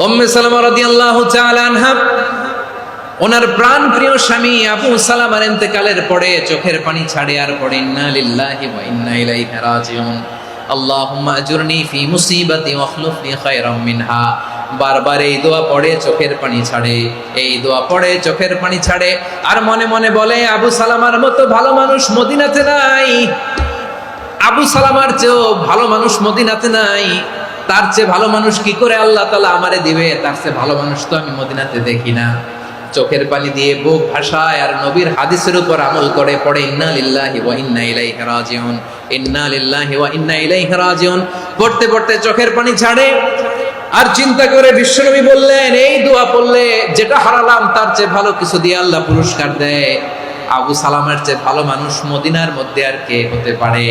উম্মে সালামা রাদিয়াল্লাহু তাআলা আনহা ওনার প্রাণ প্রিয় স্বামী আবু সালামার ইন্তেকালের পরে চোখের পানি ছাড়ে আর পড়ে ইন্না লিল্লাহি ওয়া ইন্না ইলাইহি রাজিউন আল্লাহুম্মা আজুরনি ফি মুসিবাতি ওয়াখলুফনি খায়রাম মিনহা। বারবার এই দোয়া পড়ে চোখের পানি ছাড়ে, এই দোয়া পড়ে চোখের পানি ছাড়ে আর মনে মনে বলে আবু সালামার মতো ভালো মানুষ মদিনাতে নাই, আবু সালামার চেয়েও ভালো মানুষ মদিনাতে নাই, তার চেয়ে ভালো মানুষ কি করে আল্লাহ তাআলা আমারে দিবে, তার চেয়ে ভালো মানুষ তো আমি মদিনাতে দেখি না। চোখের পানি দিয়ে বুক ভাসায় আর নবীর হাদিসের উপর আমল করে পড়ে ইন্না লিল্লাহি ওয়া ইন্না ইলাইহি রাজিউন, ইন্না লিল্লাহি ওয়া ইন্না ইলাইহি রাজিউন। পড়তে পড়তে চোখের পানি ছাড়ে আর চিন্তা করে বিশ্বনবী বললেন এই দোয়া পড়লে যেটা হারালাম তার চেয়ে ভালো কিছু দিয়ে আল্লাহ পুরস্কার দেয়। আবু সালামার চেয়ে ভালো মানুষ মদিনার মধ্যে আর কে হতে পারে?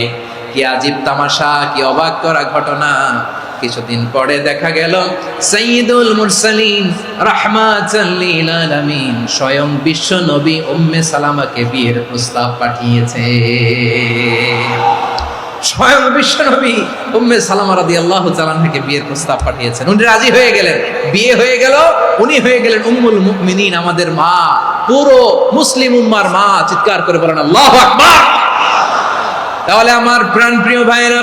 কি আজীব তামাশা, কি অবাক করা ঘটনা। কিছুদিন পরে দেখা গেল সাইয়্যিদুল মুরসালিন রাহমাতাল লিল আলামিন স্বয়ং বিশ্ব নবী উম্মে সালামাকে বিয়ের প্রস্তাব পাঠিয়েছে। স্বয়ং বিশ্ব নবী উম্মে সালামা রাদিয়াল্লাহু তাআলা আনহাকে বিয়ের প্রস্তাব পাঠিয়েছেন। উনি রাজি হয়ে গেলেন, বিয়ে হয়ে গেল, উনি হয়ে গেলেন উম্মুল মুমিনিন, আমাদের মা, পুরো মুসলিম উম্মার মা। চিৎকার করে বলেন আল্লাহু আকবার। তাহলে আমার প্রাণপ্রিয় ভাইরা,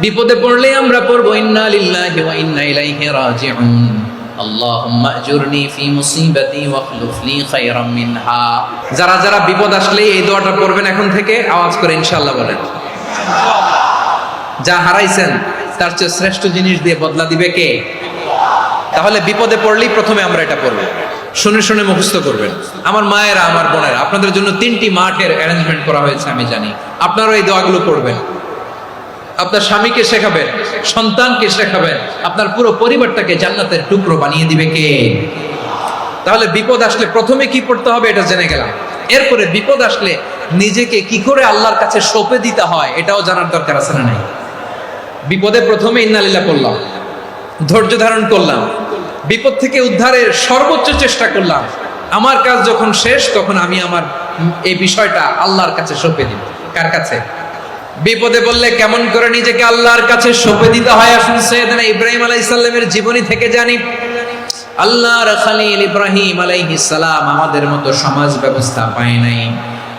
বিপদে পড়লে আমরা পড়বো ইন্না লিল্লাহি ওয়া ইন্না ইলাইহি রাজিউন আল্লাহুম্মা আজুরনি ফি মুসিবাতি ওয়াখলুফনি খায়রাম মিনহা। যারা যারা বিপদ আসলে এই দোয়াটা পড়বেন এখন থেকে, আওয়াজ করে ইনশাআল্লাহ বলেন। যা হারাইছেন তার চেয়ে শ্রেষ্ঠ জিনিস দিয়ে বদলা দিবে কে? তাহলে বিপদে পড়লেই প্রথমে আমরা এটা পড়বো, শুনে শুনে মুখস্থ করবেন। আমার মায়েরা, আমার বোনেরা, আপনাদের জন্য 3টি মাঠের অ্যারেঞ্জমেন্ট করা হয়েছে, আমি জানি আপনারা এই দোয়াগুলো পড়বেন। আপনার স্বামীকে শেখাবেন, সন্তানকে শেখাবেন, আপনার পুরো পরিবারটাকে জান্নাতের টুকরো বানিয়ে দিবে কে? তাহলে বিপদ আসলে প্রথমে কি পড়তে হবে এটা জেনে গেলাম। এরপরে বিপদ আসলে নিজেকে কি করে আল্লাহর কাছে সঁপে দিতে হয় এটাও জানার দরকার আছে না নাই? বিপদে প্রথমে ইন্না লিল্লাহ করলাম, ধৈর্য ধারণ করলাম, বিপদ থেকে উদ্ধারের সর্বোচ্চ চেষ্টা করলাম। আমার কাজ যখন শেষ তখন আমি আমার এই বিষয়টা আল্লাহর কাছে সঁপে দিব। কার কাছে? বিপদে বললে কেমন করে নিজেকে আল্লাহর কাছে সঁপে দিতে হয় আসুন সাইয়েদনা ইব্রাহিম আলাইহিস সালামের জীবনী থেকে জানি। আল্লাহর খলিল ইব্রাহিম আলাইহিস সালাম আমাদের মতো সমাজ ব্যবস্থা পায় নাই।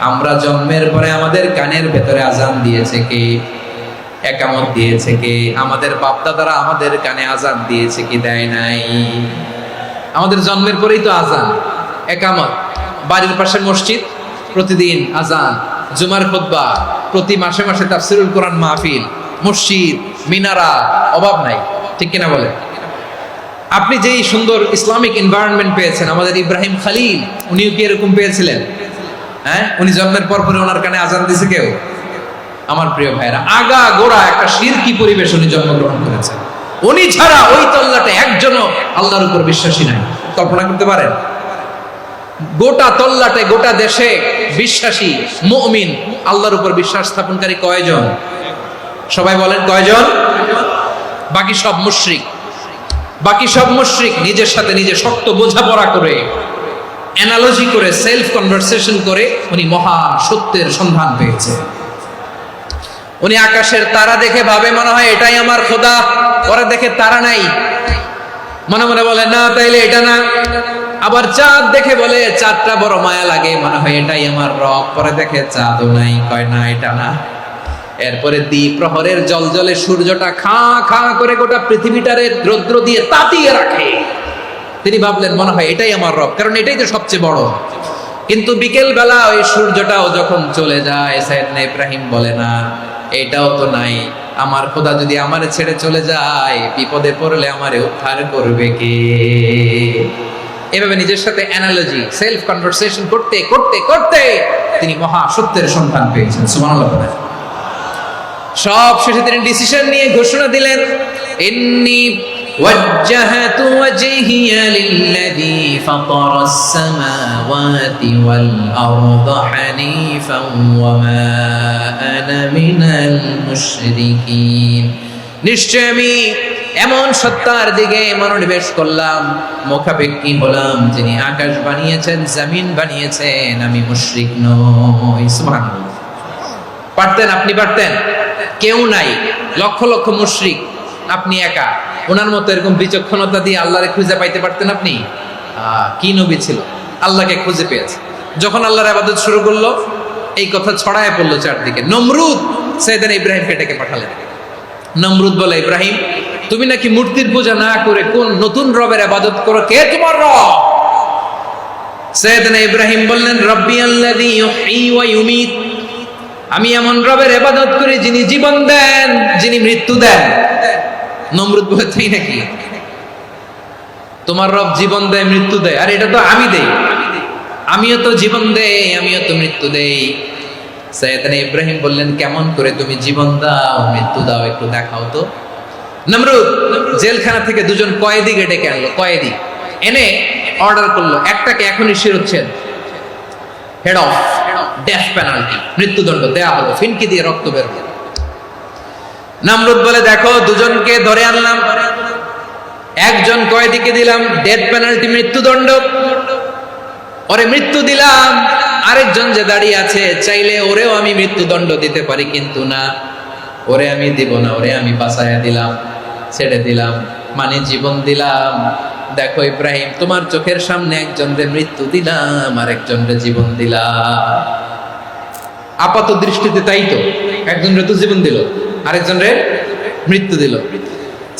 আমরা জন্মের পরে আমাদের কানের ভেতরে আজান দিয়েছে কে? একামত দিয়েছে কে? আমাদের বাপ দাদারা আমাদের কানে আজান দিয়েছে কি? দেয় নাই। আমাদের জন্মের পরেই তো আজান, একামত, বাড়ির পাশে মসজিদ, প্রতিদিন আজান, জুমার খুতবা, প্রতি মাসে মাসে তাফসিরুল কোরআন মাহফিল, মসজিদ, মিনারা, অভাব নাই। ঠিক কিনা বলে? আপনি যেই সুন্দর ইসলামিক এনভায়রনমেন্ট পেয়েছেন, আমাদের ইব্রাহিম খলিল উনিও কি এরকম পেয়েছিলেন? হ্যাঁ, উনি জন্মের পর পরে ওনার কানে আজান দিয়েছে কেউ? আমার প্রিয় ভাইরা, আগা গোড়া একটা শিরকি পরিবেশ উনি জন্মগ্রহণ করেছেন। উনি ছাড়া ওই তল্লাটে একজনও আল্লাহর উপর বিশ্বাসী নাই। কল্পনা করতে পারেন? গোটা তল্লাটে, গোটা দেশে বিশ্বাসী মুমিন, আল্লাহর উপর বিশ্বাস স্থাপনকারী কয়জন? সবাই বলেন কয়জন? বাকি সব মুশরিক। বাকি সব মুশরিক নিজের সাথে নিজে শক্ত বোঝাপড়া করে, অ্যানালজি করে, সেলফ কনভারসেশন করে উনি মহান সত্যের সন্ধান পেয়েছে। উনি আকাশের তারা দেখে ভাবে মনে হয় এটাই আমার খোদা, পরে দেখে তারা নাই, মনে মনে বলে না তাইলে এটা না। আবার চাঁদ দেখে বলে চাঁদটা বড় মায়া লাগে, মনে হয় এটাই আমার রব, পরে দেখে চাঁদও নাই, কয় না এটা না। এরপরে দ্বীপ প্রহরের জলজলে সূর্যটা খা খা করে গোটা পৃথিবীটারে রৌদ্র দিয়ে তাতিয়ে রাখে। তিনি ভাবলেন মনে হয় এটাই আমার রব, কারণ এটাই তো সবচেয়ে বড়। কিন্তু বিকেল বেলা ওই সূর্যটাও যখন চলে যায়, সাইয়েদনা ইব্রাহিম বলে না এটাও তো নাই, আমার খোদা যদি আমারে ছেড়ে চলে যায়, বিপদে পড়লে আমারে উদ্ধার করবে কে? এভাবে নিজের সাথে অ্যানালজি, সেলফ কনভারসেশন করতে করতে করতে তিনি মহা সত্যের সন্ধান পেয়েছেন। সুবহানাল্লাহ। সব শেষে তিনি ডিসিশন নিয়ে ঘোষণা দিলেন, ইন্নী ওয়াজ্জাহাতু ওয়াজহিয়া লিল্লাযী ফাতারাস সামাওয়াতি ওয়াল আরদা হানিফান ওয়া মা আনা মিনাল মুশরিকিন। নিশ্চয় আমি এমন সত্তার দিকে মনোনিবেশ করলাম, মুখাপেক্ষী হলাম, যিনি আকাশ বানিয়েছেন, জমিন বানিয়েছেন, আমি মুশরিক নই। সুবহানাল্লাহ। পারতেন? আপনি পারতেন? কেউ নাই, লক্ষ লক্ষ মুশরিক, আপনি একা। ওনার মতো এরকম বিচক্ষণতা দিয়ে আল্লাহরে খুঁজে পাইতে পারতেন আপনি? কি নবী ছিল, আল্লাহকে খুঁজে পেয়েছে। যখন আল্লাহর ইবাদত শুরু করলো, এই কথা ছড়ায় পড়লো চারদিকে। নমরুদ সাইয়েদনা ইব্রাহিমকে ডেকে পাঠালেন। নমরুদ বলে, ইব্রাহিম, তুমি নাকি মূর্তির পূজা না করে কোন নতুন রবের ইবাদত করো, কে তোমার রব? সাইয়েদনা ইব্রাহিম বললেন, রব্বি আল্লাযী ইউহয়ী ওয়া ইউমীত, আমি এমন রবের ইবাদত করি যিনি জীবন দেন, যিনি মৃত্যু দেন। নমরুদ বলে, তাই নাকি? তোমার রব জীবন দেয়, মৃত্যু দেয়, আর এটা তো আমি দেই। আমিও তো জীবন দেই, আমিও তো মৃত্যু দেই। সাইয়েদনা ইব্রাহিম বললেন, কেমন করে তুমি জীবন দাও, মৃত্যু দাও, একটু দেখাও তো। নমরুদ জেলখানা থেকে দুজন কয়েদিকে ডেকে আনলো। কয়েদি এনে অর্ডার করলো, একটাকে এখনই শিরোচ্ছেদ, হেড অফ, ডেথ পেনাল্টি, মৃত্যুদণ্ড দেয়া হলো, ফিনকি দিয়ে রক্ত বের হলো। নমরুদ বলে, দেখো, দুজনকে ধরে আনলাম, একজন কয়েদিকে দিলাম ডেথ পেনাল্টি, মৃত্যুদণ্ড, ওরে মৃত্যু দিলাম। আরেকজন যে দাঁড়িয়ে আছে, চাইলে ওরেও আমি মৃত্যুদণ্ড দিতে পারি, কিন্তু না, ওরে আমি দিব না, ওরে আমি বাঁচাইয়া দিলাম, ছেড়ে দিলাম, মানে জীবন দিলাম। দেখো ইব্রাহিম, তোমার চোখের সামনে একজনরে মৃত্যু দিলাম, আরেকজনরে জীবন দিলাম। আপাত দৃষ্টিতে তাই তো, একজনরে তো জীবন দিল, আরেকজনরে মৃত্যু দিল।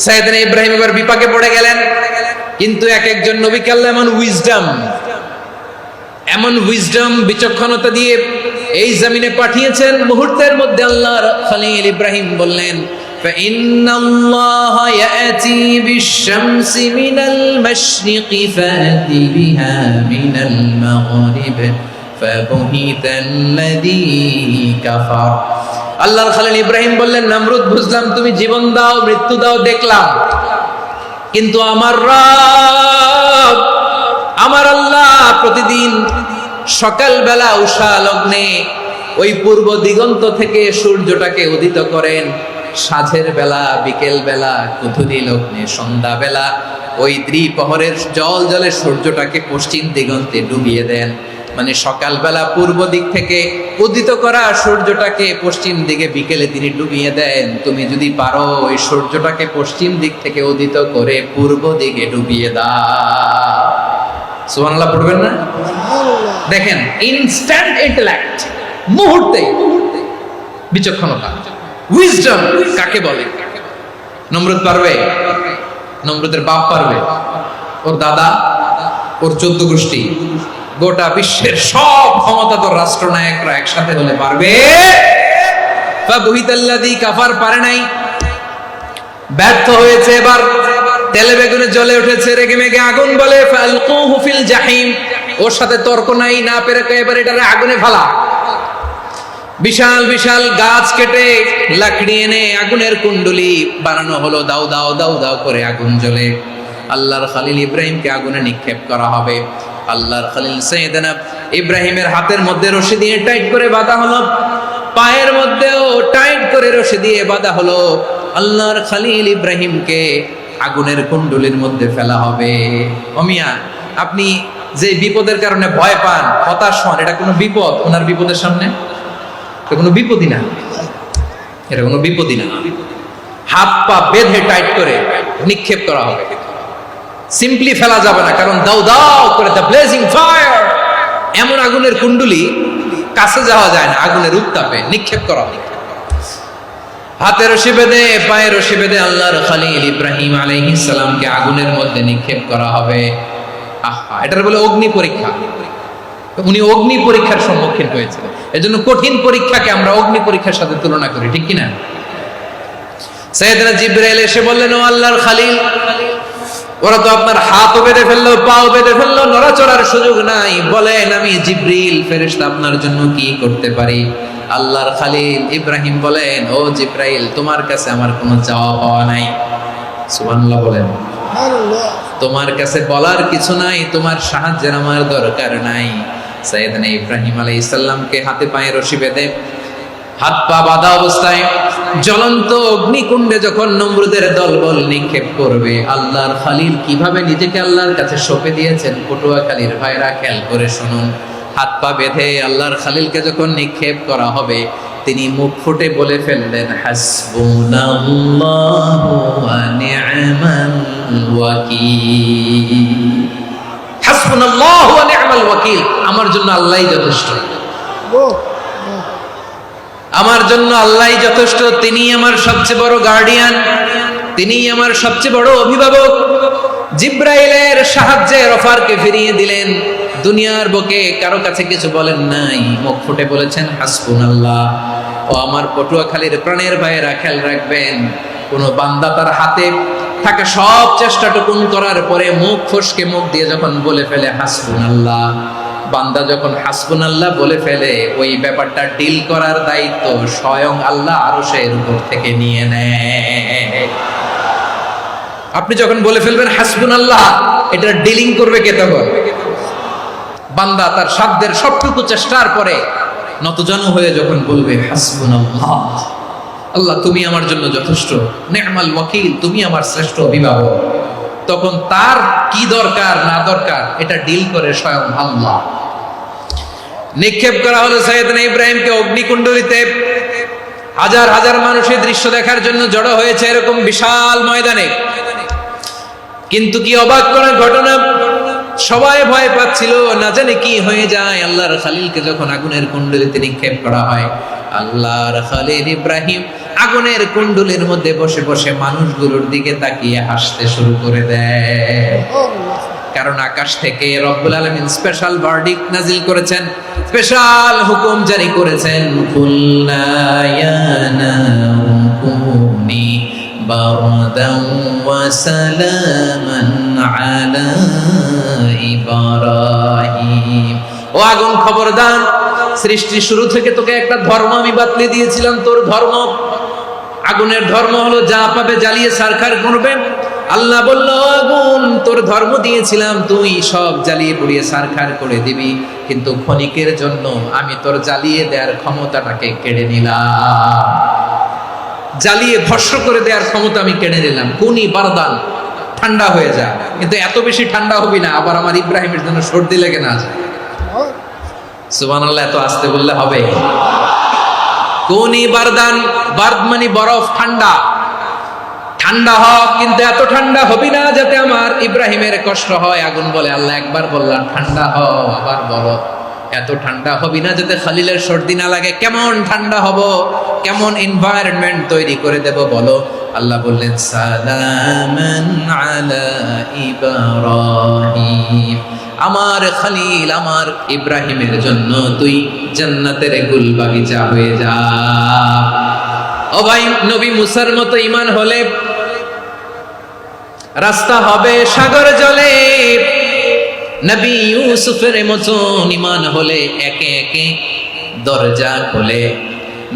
সাইয়েদনা ইব্রাহিম এবার বিপাকে পড়ে গেলেন। কিন্তু এক একজন নবীকে আল্লাহ এমন উইজডম বিচক্ষণতা দিয়ে এই জমিনে পাঠিয়েছেন, মুহূর্তের মধ্যে আল্লাহর খলিল ইব্রাহিম বললেন, فإن الله يأتي بالشمس من المشرق فأت بها من المغرب فبهت الذي كفر। আল্লাহর খলিল ইব্রাহিম বললেন, নমরুদ, বুঝলাম তুমি জীবন দাও, মৃত্যু দাও, দেখলাম, কিন্তু আমার রব, আমার আল্লাহ প্রতিদিন সকালবেলা উষা লগ্নে ওই পূর্ব দিগন্ত থেকে সূর্যটাকে উদিত করেন, সাঁঝের বেলা, বিকেল বেলা, কুথুরি লগ্নে, সন্ধ্যা বেলা ওই দ্বিপ্রহরের জল জলে সূর্যটাকে পশ্চিম দিগন্তে ডুবিয়ে দেন। মানে সকালবেলা পূর্ব দিক থেকে উদিত করা সূর্যটাকে পশ্চিম দিকে বিকেলে তিনি ডুবিয়ে দেন। তুমি যদি পারো ওই সূর্যটাকে পশ্চিম দিক থেকে উদিত করে পূর্ব দিকে ডুবিয়ে দাও। সুবহানাল্লাহ পড়বেন না? দেখেন, ইনস্ট্যান্ট ইন্টেলেক্ট, মুহূর্তে বিচক্ষণতা, উইজডম কাকে বলে? নমরুদ পারবে? নমরুদের বাপ পারবে, ওর দাদা, ওর 14 গোষ্ঠী, গোটা বিশ্বের সব ক্ষমতাধর রাষ্ট্রনায়করা একসাথে হলে পারবে? ফাবহিতাল্লাযী কাফার পারে নাই, ব্যর্থ হয়েছে। এবার তেলে বেগুনে জ্বলে উঠেছে, রেগে মেগে আগুন বলে, ফালকুহু ফিল জাহিম, ওর সাথে তর্ক নাই, না পেরে এবার এটারে আগুনে ফেলা। বিশাল বিশাল গাছ কেটে লাকড়ি এনে আগুনের কুণ্ডলি বানানো হলো, দাও দাও দাও দাও করে আগুন জ্বলে। আল্লাহর খলিল ইব্রাহিমকে আগুনে নিক্ষেপ করা হবে। আল্লাহর খলিল সাইয়েদনা ইব্রাহিমের হাতের মধ্যে রশি দিয়ে টাইট করে বাঁধা হলো, পায়ের মধ্যেও টাইট করে রশি দিয়ে বাঁধা হলো। আল্লাহর খলিল ইব্রাহিমকে আগুনের কুণ্ডলির মধ্যে ফেলা হবে। অমিয়া, আপনি যে বিপদের কারণে ভয় পান, হতাশ হন, এটা কোনো বিপদ? ওনার বিপদের সামনে এটা কোনো বিপদই না, এটা কোনো বিপদই না। হাত পা বেঁধে টাইট করে নিক্ষেপ করা হবে, সিম্পলি ফেলা যাবে না, কারণ দাও দাও করে দ্য ব্লেজিং ফায়ার, এমন আগুনের কুণ্ডলি, কাছে যাওয়া যায় না, আগুনের উত্তাপে নিক্ষেপ করা হবে। হাতে রশি বেঁধে, পায়ে রশি বেঁধে আল্লাহর খলিল ইব্রাহিম আলাইহিস সালামকে আগুনের মধ্যে নিক্ষেপ করা হবে। আহা, এটার বলে অগ্নি পরীক্ষা। উনি অগ্নি পরীক্ষার সম্মুখীন হয়েছিলেন, এজন্য কঠিন পরীক্ষাকে আমরা অগ্নি পরীক্ষার সাথে তুলনা করি, ঠিক কিনা? সাইয়েদনা জিবরাইল এসে বললেন, ও আল্লাহর খলিল, ওরা তো আপনার হাতও বেঁধে ফেললো, পাও বেঁধে ফেললো, নড়াচড়ার সুযোগ নাই, বলেন আমি জিবরিল ফেরেশতা আপনার জন্য কি করতে পারি? আল্লাহর খলিল ইব্রাহিম বলেন, ও জিবরাইল, তোমার কাছে আমার কোনো চাওয়া পাওয়া নাই। সুবহানাল্লাহ বলেন। তোমার কাছে বলার কিছু নাই, তোমার সাহায্যের আমার দরকার নাই। সাইয়েদনা ইব্রাহিম আলাইহিস সালামকে হাতে পায়ে রশি বেঁধে, হাত পা বাঁধা অবস্থায় জ্বলন্ত অগ্নিকুণ্ডে যখন নমরুদের দলবল নিক্ষেপ করবে, আল্লাহর খলিল কিভাবে নিজেকে আল্লাহর কাছে সঁপে দিয়েছেন, পটুয়াখালীর ভাইরা খেয়াল করে শুনুন। হাত পা বেঁধে আল্লাহর খলিলকে যখন নিক্ষেপ করা হবে, তিনি মুখ ফুটে বলে ফেললেন, হাসবুনাল্লাহু ওয়া নি'মাল ওয়াকিল। হাসবুনাল্লাহু ওয়া নি'মাল ওয়াকিল, আমার জন্য আল্লাহই যথেষ্ট, আমার জন্য আল্লাহই যথেষ্ট। তিনি আমার সবচেয়ে বড় গার্ডিয়ান, তিনি আমার সবচেয়ে বড় অভিভাবক। জিব্রাইলের সাহায্যে অফারকে ফিরিয়ে দিলেন। দুনিয়ার বুকে কারো কাছে কিছু বলেন নাই, মুখ ফুটে বলেছেন হাসবুনাল্লাহ। ও আমার পটুয়াখালীর প্রাণের ভাইয়েরা, খেয়াল রাখবেন, কোন বান্দা তার হাতে থাকে সব চেষ্টাটুকুন করার পরে মুখ ফসকে মুখ দিয়ে যখন বলে ফেলে হাসবুনাল্লাহ, বান্দা যখন হাসবুনাল্লাহ বলে ফেলে, ওই ব্যাপারটা ডিল করার দায়িত্ব স্বয়ং আল্লাহ আরশের উপর থেকে নিয়ে নেয়। আপনি যখন বলে ফেলবেন হাসবুনাল্লাহ, এটা ডিলিং করবে কে তখন? বান্দা তার সাধ্যের সবটুকু চেষ্টার পরে নতজানু হয়ে যখন বলবে হাসবুনাল্লাহ, আল্লাহ তুমি আমার জন্য যথেষ্ট, নি'মাল ওয়াকিল, তুমি আমার শ্রেষ্ঠ অভিভাবক, তখন তার কি দরকার না দরকার এটা ডিল করে স্বয়ং আল্লাহ। নিক্ষেপ করা হলো সাইয়েদনা ইব্রাহিমকে অগ্নিকুণ্ডলিতে। হাজার হাজার মানুষের দৃশ্য দেখার জন্য জড়ো হয়েছে এরকম বিশাল ময়দানে। কিন্তু কি অবাক করার ঘটনা, সবাই ভয় পাচ্ছিল, না জানে কি হয়ে যায়। আল্লাহর খলিলকে যখন আগুনের কুণ্ডলিতে নিক্ষেপ করা হয়, আল্লাহর খলিল ইব্রাহিম আগুনের কুণ্ডলীর মধ্যে বসে বসে মানুষগুলোর দিকে তাকিয়ে হাসতে শুরু করে দেয়। কারণ আকাশ থেকে রব্বুল আলামিন স্পেশাল ভার্ডিক্ট নাজিল করেছেন, স্পেশাল হুকুম জারি করেছেন, কুল্লা ইয়া নারু কুনি বারদান ওয়া সালামান আলা ইব্রাহিম। ও আগুন খবরদার, সৃষ্টি শুরু থেকে তোকে একটা ধর্ম আমি বাতলে দিয়েছিলাম, তোর ধর্ম, আগুনের ধর্ম হলো যা পাবে জ্বালিয়ে সারখার করবে। আল্লাহ বলল, আগুন তোর ধর্ম দিয়েছিলাম, তুই সব জ্বালিয়ে পুড়িয়ে সারখার করে দিবি, কিন্তু ক্ষণিকের জন্য আমি তোর জ্বালিয়ে দেওয়ার ক্ষমতাটাকে কেড়ে নিলাম, জ্বালিয়ে ভস্ম করে দেওয়ার ক্ষমতা আমি কেড়ে নিলাম। কুনি বারদান, ঠান্ডা হয়ে যা, কিন্তু এত বেশি ঠান্ডা হবি না আবার আমার ইব্রাহিমের জন্য সর্দি লেগে না যায়। সুবহানাল্লাহ, এত আস্তে বললে হবে? কুনি বারদান, বারদ মানে বরফ, ঠান্ডা, ঠান্ডা হ, কিন্তু এত ঠান্ডা হবি না যাতে আমার ইব্রাহিমের কষ্ট হয়। আগুন বলে, আল্লাহ একবার বললাম ঠান্ডা হ, আবার বলো এত ঠান্ডা হবি না যাতে খলিলের সর্দি না লাগে। কেমন ঠান্ডা হব, কেমন এনভায়রনমেন্ট তৈরি করে দেব বলো? আল্লাহ বললেন, সালামান আলা ইব্রাহিম, আমার খলিল আমার ইব্রাহিমের জন্য তুই জান্নাতের গুল বাগিচা হয়ে যা। ও ভাই, নবী মুসার মতো ঈমান হলে রাস্তা হবে সাগর জলে, নবী ইউসুফের মতন ঈমান হলে একে একে দরজা খোলে।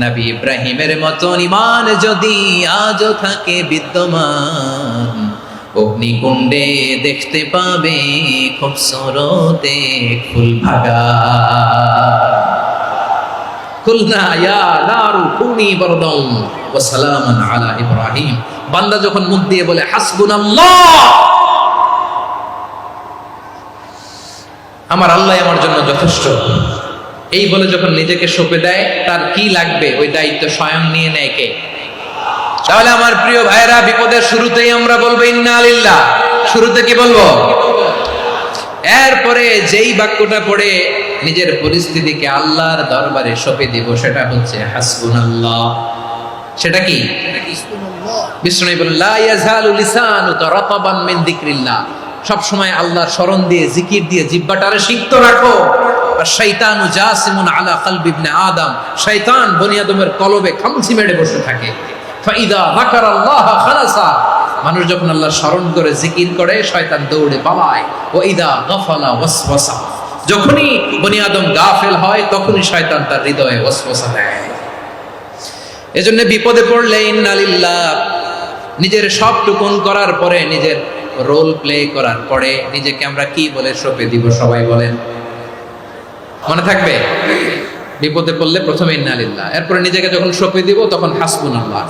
নবী ইব্রাহিমের মতন ঈমান যদি আজও থাকে বিদ্যমান, অগ্নিকুণ্ডে দেখতে পাবে খুবসুরতে ফুল ভাগা। কুলনা ইয়া নারু কুনি বারদান ওয়া সালামান আলা ইব্রাহিম। বান্দা যখন মুখ দিয়ে বলে হাসবুনাল্লাহ, আমার আল্লাহ আমার জন্য যথেষ্ট, এই বলে যখন নিজেকে সঁপে দেয়, তার কি লাগবে ওই দায়িত্ব স্বয়ং নিয়ে নেয় কে? তাহলে আমার প্রিয় ভাইরা, বিপদের শুরুতেই আমরা বলবো ইন্না লিল্লাহ। শুরুতে কি বলবো? এরপরে যেই বাক্যটা পড়ে নিজের পরিস্থিতিকে আল্লাহর দরবারে সঁপে দিব, সেটা হচ্ছে হাসবুনাল্লাহ। সেটা কি? বিষ্ণু বলেন, লা ইয়াজালু লিসানুকা রাতাবান মিন যিকরিল্লাহ, সব সময় আল্লাহর স্মরণ দিয়ে, জিকির দিয়ে জিহ্বাটারে সিক্ত রাখো। আর শয়তানু জাসিমুন আলা কলবি ইবনে আদম, শয়তান বনি আদমের কলবে খামচি মেরে বসে থাকে। ফাইদা যাকারাল্লাহ খালাসা, মানুষ যখন আল্লাহর স্মরণ করে জিকির করে, শয়তান দৌড়ে পালায়। ওয়া ইদা গাফালা ওয়াসওয়াসা, যখনই বনি আদম গাফেল হয় তখনই শয়তান তার হৃদয়ে ওয়াসওয়াসা দেয়। এজন্য বিপদে পড়লে ইন্না লিল্লাহ, নিজের সবটুকুন করার পরে, নিজের রোল প্লে করার পরে নিজেকে আমরা কি বলে সঁপে দিব? সবাই বলেন, মনে থাকবে? বিপদে পড়লে প্রথমে ইন্না লিল্লাহ, এরপরে নিজেকে যখন সঁপে দিব তখন হাসবুনাল্লাহ।